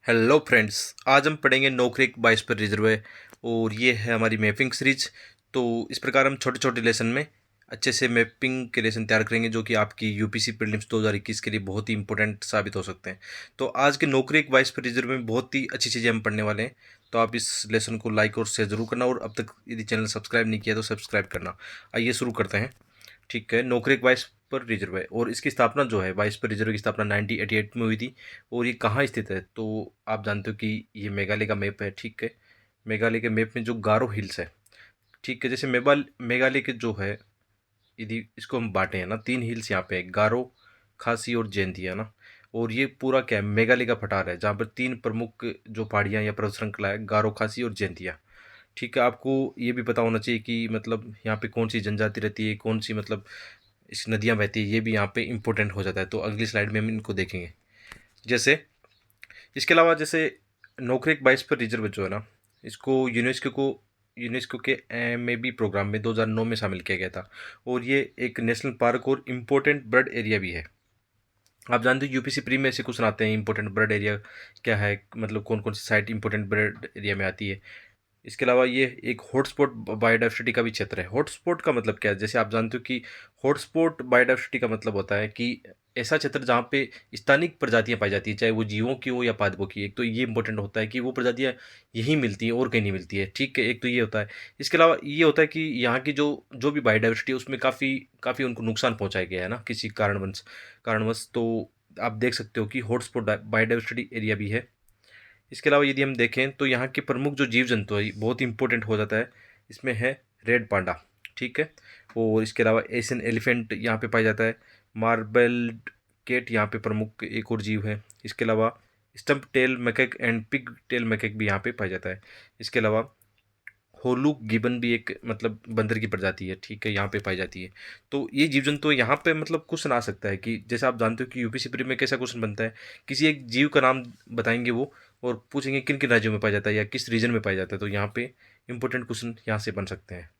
Hello friends, आज हम पढ़ेंगे नोक्रेक बाईस पर रिजर्व है और ये है हमारी मैपिंग सीरीज। तो इस प्रकार हम छोटे छोटे लेसन में अच्छे से मैपिंग के लेसन तैयार करेंगे जो कि आपकी यूपीसी प्रीलिम्स 2021 के लिए बहुत ही इंपॉर्टेंट साबित हो सकते हैं। तो आज के नोक्रेक बाईस पर रिजर्व में बहुत ही अच्छी चीज़ें हम पढ़ने वाले हैं। तो आप इस लेसन को लाइक और शेयर जरूर करना और अब तक यदि चैनल सब्सक्राइब नहीं किया तो सब्सक्राइब करना। आइए शुरू करते हैं। ठीक है, नोकरेक वाइस पर रिजर्व है और इसकी स्थापना जो है वाइस पर रिजर्व की स्थापना 1988 में हुई थी। और ये कहाँ स्थित है तो आप जानते हो कि ये मेघालय का मैप है। ठीक है, मेघालय के मैप में जो गारो हिल्स है, ठीक है, जैसे मेघालय के जो है, यदि इसको हम बांटे हैं ना, तीन हिल्स यहाँ पे है, गारो, खासी और जयंती है ना। और ये पूरा क्या है, मेघालय का पठार है जहाँ पर तीन प्रमुख जो पहाड़ियाँ या पर्वत श्रृंखला है, गारो, खासी और जयंतिया। ठीक है, आपको ये भी पता होना चाहिए कि मतलब यहाँ पे कौन सी जनजाति रहती है, कौन सी मतलब इस नदियाँ बहती है, ये भी यहाँ पे इम्पोर्टेंट हो जाता है। तो अगली स्लाइड में हम इनको देखेंगे। जैसे इसके अलावा जैसे नोकरेक बाईस पर रिजर्व जो है ना, इसको यूनेस्को के MAB प्रोग्राम में 2009 में शामिल किया गया था। और ये एक नेशनल पार्क और इम्पोर्टेंट बर्ड एरिया भी है। आप जानते हो यूपीसी प्री में ऐसे क्वेश्चन आते हैं, इंपॉर्टेंट बर्ड एरिया क्या है, मतलब कौन कौन सी साइट इंपॉर्टेंट बर्ड एरिया में आती है। इसके अलावा ये एक हॉटस्पॉट बायोडाइवर्सिटी का भी क्षेत्र है। हॉटस्पॉट का मतलब क्या है, जैसे आप जानते हो कि हॉटस्पॉट बायोडाइवर्सिटी का मतलब होता है कि ऐसा क्षेत्र जहाँ पे स्थानीय प्रजातियां पाई जाती है, चाहे वो जीवों की हो या पादपों की। एक तो ये इंपॉर्टेंट होता है कि वो प्रजातियां यहीं मिलती हैं और कहीं नहीं मिलती है। ठीक है, एक तो ये होता है। इसके अलावा ये होता है कि यहाँ की जो जो भी बायोडाइवर्सिटी है उसमें काफ़ी काफ़ी उनको नुकसान पहुँचाया गया है ना, किसी कारणवश। तो आप देख सकते हो कि हॉटस्पॉट बायोडाइवर्सिटी एरिया भी है। इसके अलावा यदि हम देखें तो यहाँ के प्रमुख जो जीव जंतु है बहुत इंपॉर्टेंट हो जाता है। इसमें है रेड पांडा। ठीक है, और इसके अलावा एशियन एलिफेंट यहाँ पे पाया जाता है। मार्बल्ड केट यहाँ पे प्रमुख एक और जीव है। इसके अलावा stump tail macaque and pig tail macaque भी यहाँ पे पाया जाता है। इसके अलावा होलू गिबन भी एक मतलब बंदर की प्रजाति है। ठीक है, यहाँ पे पाई जाती है। तो ये जीव जंतु यहाँ पे मतलब क्वेश्चन आ सकता है कि जैसे आप जानते हो कि यूपीसी प्री में कैसा क्वेश्चन बनता है, किसी एक जीव का नाम बताएंगे वो और पूछेंगे किन किन राज्यों में पाया जाता है या किस रीजन में पाया जाता है। तो यहाँ पे इंपॉर्टेंट क्वेश्चन यहाँ से बन सकते हैं।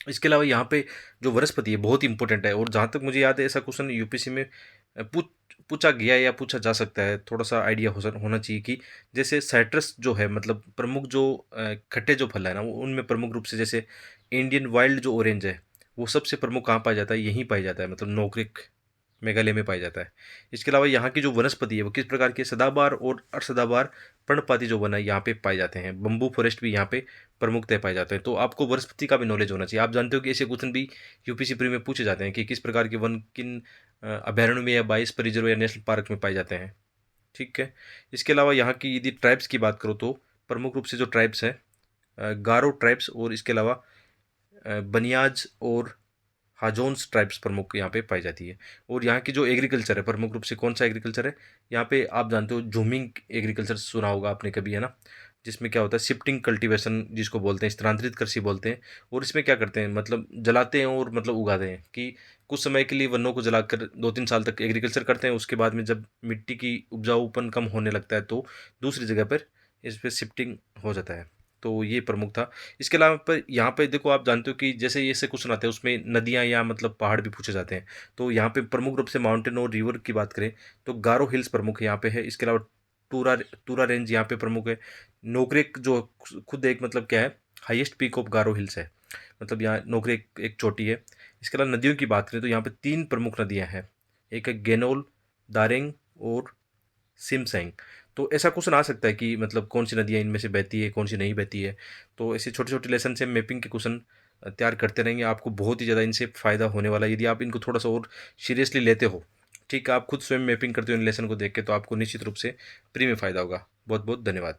इसके अलावा यहाँ पे जो वनस्पति है बहुत इंपॉर्टेंट है और जहाँ तक मुझे याद है ऐसा क्वेश्चन यूपीसी में पूछा गया या पूछा जा सकता है। थोड़ा सा आइडिया होना चाहिए कि जैसे साइट्रस जो है मतलब प्रमुख जो खट्टे जो फल है ना, वो उनमें प्रमुख रूप से जैसे इंडियन वाइल्ड जो ऑरेंज है वो सबसे प्रमुख कहाँ पाया जाता है, यहीं पाया जाता है, मतलब नोकरेक मेघालय में पाया जाता है। इसके अलावा यहाँ की जो वनस्पति है वो किस प्रकार की सदाबहार और अर्धसदाबहार पर्णपाती जो वन है यहाँ पे पाए जाते हैं। बम्बू फॉरेस्ट भी यहाँ पे प्रमुखतः पाए जाते हैं। तो आपको वनस्पति का भी नॉलेज होना चाहिए। आप जानते हो कि ऐसे क्वेश्चन भी यूपीसी प्री में पूछे जाते हैं कि किस प्रकार के वन किन अभयारण्य में या बाईस पर रिजर्व या नेशनल पार्क में पाए जाते हैं। ठीक है, इसके अलावा यहाँ की यदि ट्राइब्स की बात करो तो प्रमुख रूप से जो ट्राइब्स हैं, गारो ट्राइब्स और इसके अलावा बनियाज और हाजोन्स ट्राइब्स प्रमुख यहाँ पे पाई जाती है। और यहाँ की जो एग्रीकल्चर है प्रमुख रूप से कौन सा एग्रीकल्चर है, यहाँ पे आप जानते हो झूमिंग एग्रीकल्चर सुना होगा आपने कभी, है ना, जिसमें क्या होता है शिफ्टिंग कल्टीवेशन जिसको बोलते हैं, स्थानांतरित कृषि बोलते हैं। और इसमें क्या करते हैं, मतलब जलाते हैं और मतलब उगाते हैं कि कुछ समय के लिए वनों को जलाकर 2-3 साल तक एग्रीकल्चर करते हैं। उसके बाद में जब मिट्टी की उपजाऊपन कम होने लगता है तो दूसरी जगह पर इस पर शिफ्टिंग हो जाता है। तो ये प्रमुख था। इसके अलावा पर यहाँ पे देखो, आप जानते हो कि जैसे ये से क्वेश्चन आते हैं उसमें नदियाँ या मतलब पहाड़ भी पूछे जाते हैं। तो यहाँ पे प्रमुख रूप से माउंटेन और रिवर की बात करें तो गारो हिल्स प्रमुख यहाँ पे है। इसके अलावा टूरा टूरा रेंज यहाँ पे प्रमुख है। नोकरेक जो खुद एक मतलब क्या है, highest peak of Garo hills है, मतलब यहाँ नोकरेक एक चोटी है। इसके अलावा नदियों की बात करें तो यहाँ पे 3 प्रमुख नदियाँ हैं, एक है गेनोल, दारेंग और सिमसैंग। तो ऐसा क्वेश्चन आ सकता है कि मतलब कौन सी नदियाँ इनमें से बहती है, कौन सी नहीं बहती है। तो ऐसे छोटे छोटे लेसन से मैपिंग के क्वेश्चन तैयार करते रहेंगे। आपको बहुत ही ज़्यादा इनसे फ़ायदा होने वाला है यदि आप इनको थोड़ा सा और सीरियसली लेते हो। ठीक है, आप खुद स्वयं मैपिंग करते हो इन लेसन को देख के, तो आपको निश्चित रूप से प्री में फ़ायदा होगा। बहुत बहुत धन्यवाद।